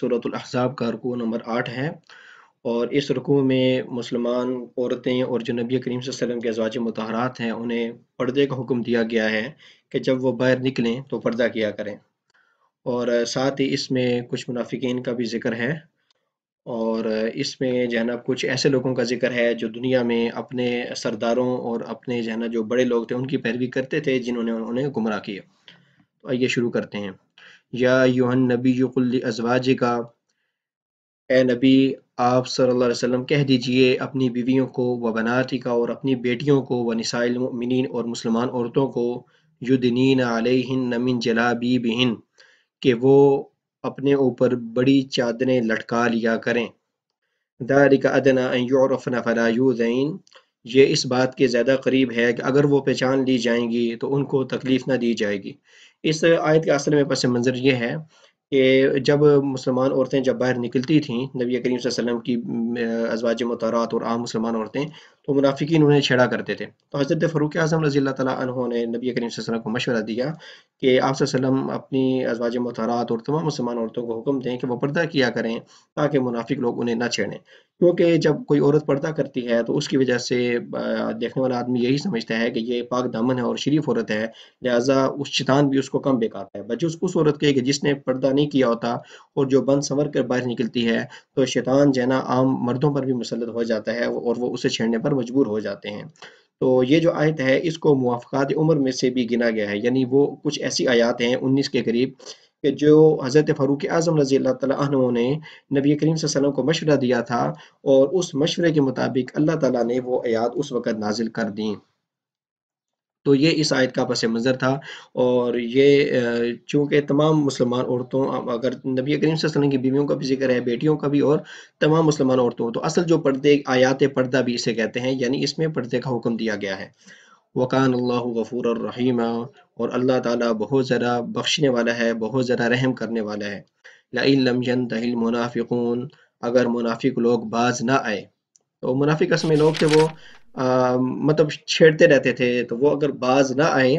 سورۃ الأحزاب کا رکوع نمبر 8 ہے، اور اس رکوع میں مسلمان عورتیں اور جو نبی کریم صلی اللہ علیہ وسلم کے ازواج مطہرات ہیں انہیں پردے کا حکم دیا گیا ہے کہ جب وہ باہر نکلیں تو پردہ کیا کریں، اور ساتھ ہی اس میں کچھ منافقین کا بھی ذکر ہے، اور اس میں جو ہے نا کچھ ایسے لوگوں کا ذکر ہے جو دنیا میں اپنے سرداروں اور اپنے جو ہے نا جو بڑے لوگ تھے ان کی پیروی کرتے تھے جنہوں نے انہیں گمراہ کیا۔ تو آئیے شروع کرتے ہیں۔ یا ایھا النبی قل لازواجک، اے نبی آپ صلی اللہ علیہ وسلم کہہ دیجئے اپنی بیویوں کو، و بناتک اور اپنی بیٹیوں کو، و نساء المؤمنین اور مسلمان عورتوں کو، یدنین علیہن من جلابیبہن کہ وہ اپنے اوپر بڑی چادریں لٹکا لیا کریں۔ ذالک ادنا ان یعرفن فلا یؤذین، یہ اس بات کے زیادہ قریب ہے کہ اگر وہ پہچان لی جائیں گی تو ان کو تکلیف نہ دی جائے گی۔ اس آیت کے اصل میں پس منظر یہ ہے کہ جب مسلمان عورتیں جب باہر نکلتی تھیں نبی کریم صلی اللہ علیہ وسلم کی ازواج مطہرات اور عام مسلمان عورتیں، تو منافقین انہیں چھیڑا کرتے تھے، تو حضرت فاروق اعظم رضی اللہ تعالیٰ عنہ نے نبی کریم صلی اللہ علیہ وسلم کو مشورہ دیا کہ آپ صلی اللہ علیہ وسلم اپنی ازواج مطہرات اور تمام مسلمان عورتوں کو حکم دیں کہ وہ پردہ کیا کریں تاکہ منافق لوگ انہیں نہ چھیڑیں، کیونکہ جب کوئی عورت پردہ کرتی ہے تو اس کی وجہ سے دیکھنے والا آدمی یہی سمجھتا ہے کہ یہ پاک دامن ہے اور شریف عورت ہے، لہٰذا اس شیطان بھی اس کو کم بیکاتا ہے، بجز اس عورت کے کہ جس نے پردہ نہیں کیا ہوتا اور جو بند سنور کر باہر نکلتی ہے، تو شیطان جو ہے نا عام مردوں پر بھی مسلط ہو جاتا ہے اور وہ اسے چھیڑنے پر مجبور ہو جاتے ہیں۔ تو یہ جو آیت ہے اس کو موافقات عمر میں سے بھی گنا گیا ہے، یعنی وہ کچھ ایسی آیات ہیں 19 کے قریب کہ جو حضرت فاروق اعظم رضی اللہ تعالیٰ عنہ نے نبی کریم صلی اللہ علیہ وسلم کو مشورہ دیا تھا، اور اس مشورے کے مطابق اللہ تعالیٰ نے وہ آیات اس وقت نازل کر دیں۔ تو یہ اس آیت کا پس منظر تھا، اور یہ چونکہ تمام مسلمان عورتوں، اگر نبی کریم صلی اللہ علیہ وسلم کی بیویوں کا بھی ذکر ہے، بیٹیوں کا بھی، اور تمام مسلمان عورتوں، تو اصل جو پردے آیات پردہ بھی اسے کہتے ہیں، یعنی اس میں پردے کا حکم دیا گیا ہے۔ وَقَانَ اللَّهُ غَفُورًا رَحِيمًا، اور اللہ تعالیٰ بہت زیادہ بخشنے والا ہے، بہت زیادہ رحم کرنے والا ہے۔ لَئِن لَّمْ يَنْتَهِ الْمُنَافِقُونَ، اگر منافق لوگ باز نہ آئے، تو منافق اصل میں لوگ تھے وہ مطلب چھیڑتے رہتے تھے، تو وہ اگر باز نہ آئے،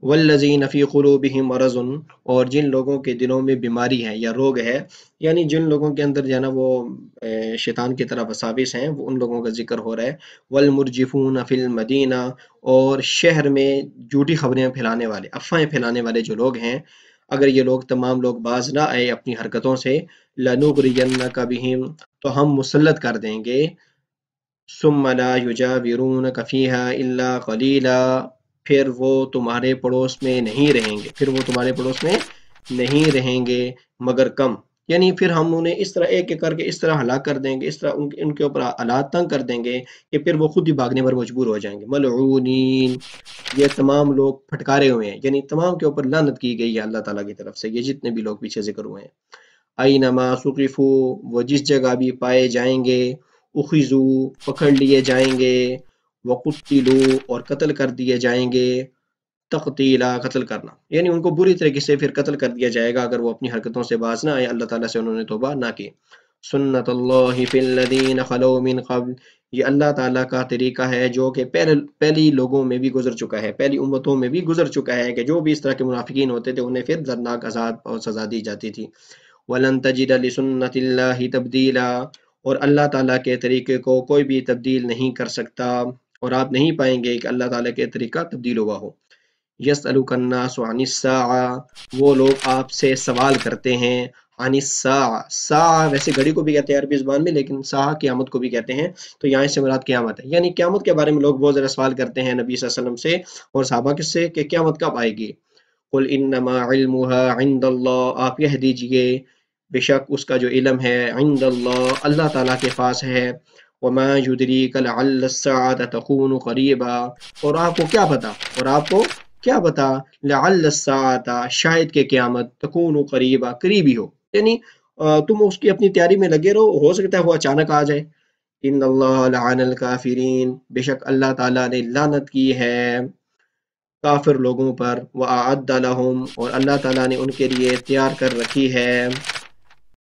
والذین فی قلوبہم مرض، اور جن لوگوں کے دلوں میں بیماری ہے یا روگ ہے، یعنی جن لوگوں کے اندر جو ہے نا وہ شیطان کی طرف وساوس ہیں، وہ ان لوگوں کا ذکر ہو رہا ہے۔ والمرجفون فی المدینہ، اور شہر میں جھوٹی خبریں پھیلانے والے، افواہیں پھیلانے والے جو لوگ ہیں، اگر یہ لوگ تمام لوگ باز نہ آئے اپنی حرکتوں سے، لنغرینک بہم، تو ہم مسلط کر دیں گے، ثم لا یجاورونک فیہا الا قلیلا، پھر وہ تمہارے پڑوس میں نہیں رہیں گے، پھر وہ تمہارے پڑوس میں نہیں رہیں گے مگر کم، یعنی پھر ہم انہیں اس طرح ایک ایک کر کے اس طرح ہلاک کر دیں گے، اس طرح ان کے اوپر حالات تنگ کر دیں گے کہ پھر وہ خود ہی بھاگنے پر مجبور ہو جائیں گے۔ ملعونین، یہ تمام لوگ پھٹکارے ہوئے ہیں، یعنی تمام کے اوپر لعنت کی گئی ہے اللہ تعالیٰ کی طرف سے، یہ جتنے بھی لوگ پیچھے ذکر ہوئے ہیں۔ اینما ثقفوا، وہ جس جگہ بھی پائے جائیں گے، اخذوا، پکڑ لیے جائیں گے، وقتلوا، اور قتل کر دیے جائیں گے، تقتیلا، قتل کرنا، یعنی ان کو بری طریقے سے پھر قتل کر دیا جائے گا اگر وہ اپنی حرکتوں سے باز نہ آئے، اللہ تعالیٰ سے انہوں نے توبہ نہ کی۔ سنت اللہ فی الذین خلو من قبل، یہ اللہ تعالیٰ کا طریقہ ہے جو کہ پہلی لوگوں میں بھی گزر چکا ہے، پہلی امتوں میں بھی گزر چکا ہے، کہ جو بھی اس طرح کے منافقین ہوتے تھے انہیں پھر دردناک عذاب اور سزا دی جاتی تھی۔ وَلَن تَجِدَ لِسُنَّتِ اللَّهِ تَبْدِيلًا، اور اللہ تعالیٰ کے طریقے کو کوئی بھی تبدیل نہیں کر سکتا، اور آپ نہیں پائیں گے کہ اللہ تعالیٰ کے طریقہ تبدیل ہوا ہو۔ یسألک الناس عن الساعة، وہ لوگ آپ سے سوال کرتے ہیں، عن الساعة، ساعة ویسے گھڑی کو بھی کہتے ہیں عربی زبان میں، لیکن ساعة قیامت کو بھی کہتے ہیں، تو یہاں سے مراد قیامت ہے، یعنی قیامت کے بارے میں لوگ بہت زیادہ سوال کرتے ہیں نبی صلی اللہ علیہ وسلم سے اور صحابہ کس سے کہ قیامت کب آئے گی۔ قل انما علمها عند اللہ، آپ کہہ دیجئے بے شک اس کا جو علم ہے عند اللہ، اللہ تعالیٰ کے پاس ہے۔ وما یدریک لعل الساعة تکون قریبا، اور آپ کو کیا پتا، اور آپ کو کیا پتا، لعل الساعة، شاید کہ قیامت، تکون قریبا، قریب ہی ہو، یعنی تم اس کی اپنی تیاری میں لگے رہو، ہو سکتا ہے وہ اچانک آ جائے۔ ان اللہ لعن الکافرین، بے شک اللہ تعالیٰ نے لعنت کی ہے کافر لوگوں پر، وَأَعَدَّ لَهُمْ، اور اللہ تعالیٰ نے ان کے لیے تیار کر رکھی ہے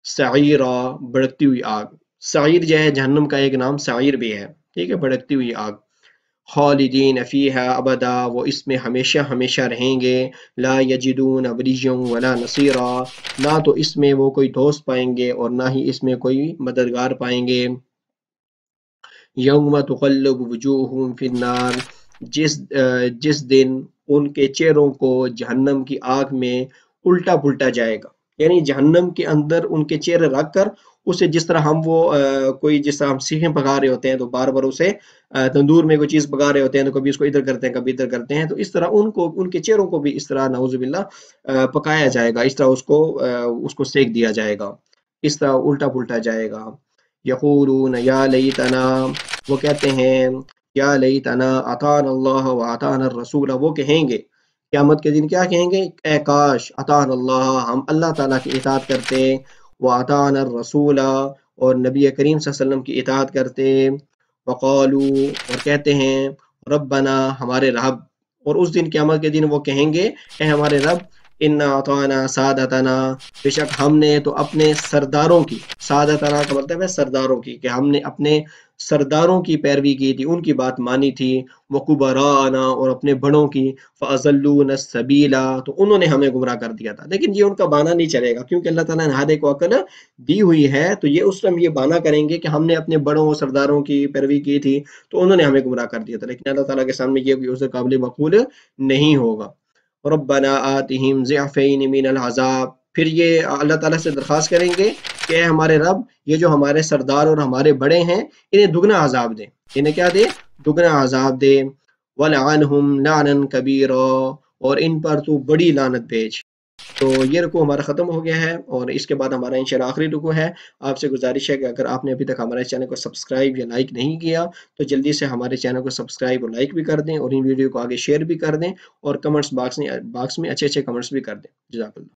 سعیرا، بھڑکتی ہوئی آگ۔ سعیر جو ہے جہنم کا ایک نام، سعیر بھی ہے، ٹھیک ہے، بھڑکتی ہوئی آگ۔ خالدین فیہا ابدا، وہ اس میں ہمیشہ ہمیشہ رہیں گے، لا یجدون ولییا ولا نصیرا، نہ تو اس میں وہ کوئی دوست پائیں گے اور نہ ہی اس میں کوئی مددگار پائیں گے۔ یوم تقلب وجوہہم فی النار، جس دن ان کے چہروں کو جہنم کی آگ میں الٹا پلٹا جائے گا، یعنی جہنم کے اندر ان کے چہرے رکھ کر اسے جس طرح ہم وہ کوئی جس طرح ہم سیخیں پکا رہے ہوتے ہیں تو بار بار اسے تندور میں کوئی چیز پکا رہے ہوتے ہیں تو کبھی اس کو ادھر کرتے ہیں کبھی ادھر کرتے ہیں، تو اس طرح ان کے چہروں کو بھی اس طرح نعوذ باللہ پکایا جائے گا، اس طرح اس کو سیک دیا جائے گا، اس طرح الٹا پلٹا جائے گا۔ یقولون یا لیتنا، وہ کہتے ہیں یا لیتنا اطعنا اللہ و اطعنا الرسول، وہ کہیں گے قیامت کے دن، کیا کہیں گے؟ اے کاش اطعنا اللہ، ہم اللہ تعالیٰ کی اطاعت کرتے، و اطعنا الرسول، اور نبی کریم صلی اللہ علیہ وسلم کی اطاعت کرتے، وقالو، اور کہتے ہیں ربنا، ہمارے رب، اور اس دن قیامت کے دن وہ کہیں گے اے ہمارے رب، انا اطعنا سادتنا، بے شک ہم نے تو اپنے سرداروں کی، سادتنا کا مطلب ہے سرداروں کی، کہ ہم نے اپنے سرداروں کی پیروی کی تھی، ان کی بات مانی تھی، وکبراءنا، اور اپنے بڑوں کی، فاضلونا السبیلا، تو انہوں نے ہمیں گمراہ کر دیا تھا۔ لیکن یہ ان کا بہانہ نہیں چلے گا، کیونکہ اللہ تعالیٰ نے ہر ایک کو عقل دی ہوئی ہے، تو یہ اس ٹائم یہ بہانہ کریں گے کہ ہم نے اپنے بڑوں اور سرداروں کی پیروی کی تھی تو انہوں نے ہمیں گمراہ کر دیا تھا، لیکن اللہ تعالیٰ کے سامنے یہ اس قابل مقبول نہیں ہوگا۔ ربنا آتہم ضعفین من العذاب، پھر یہ اللہ تعالیٰ سے درخواست کریں گے کہ اے ہمارے رب، یہ جو ہمارے سردار اور ہمارے بڑے ہیں انہیں دگنا عذاب دے، انہیں کیا دے؟ دگنا عذاب دے، وَلْعَنْهُمْ لَعْنًا كَبِيرًا، اور ان پر تو بڑی لعنت بھیج۔ تو یہ رکوع ہمارا ختم ہو گیا ہے، اور اس کے بعد ہمارا انشاءاللہ آخری رکوع ہے۔ آپ سے گزارش ہے کہ اگر آپ نے ابھی تک ہمارے چینل کو سبسکرائب یا لائک نہیں کیا تو جلدی سے ہمارے چینل کو سبسکرائب اور لائک بھی کر دیں، اور ان ویڈیو کو آگے شیئر بھی کر دیں، اور کمنٹس باکس میں اچھے اچھے کمنٹس بھی کر دیں۔ جزاک اللہ۔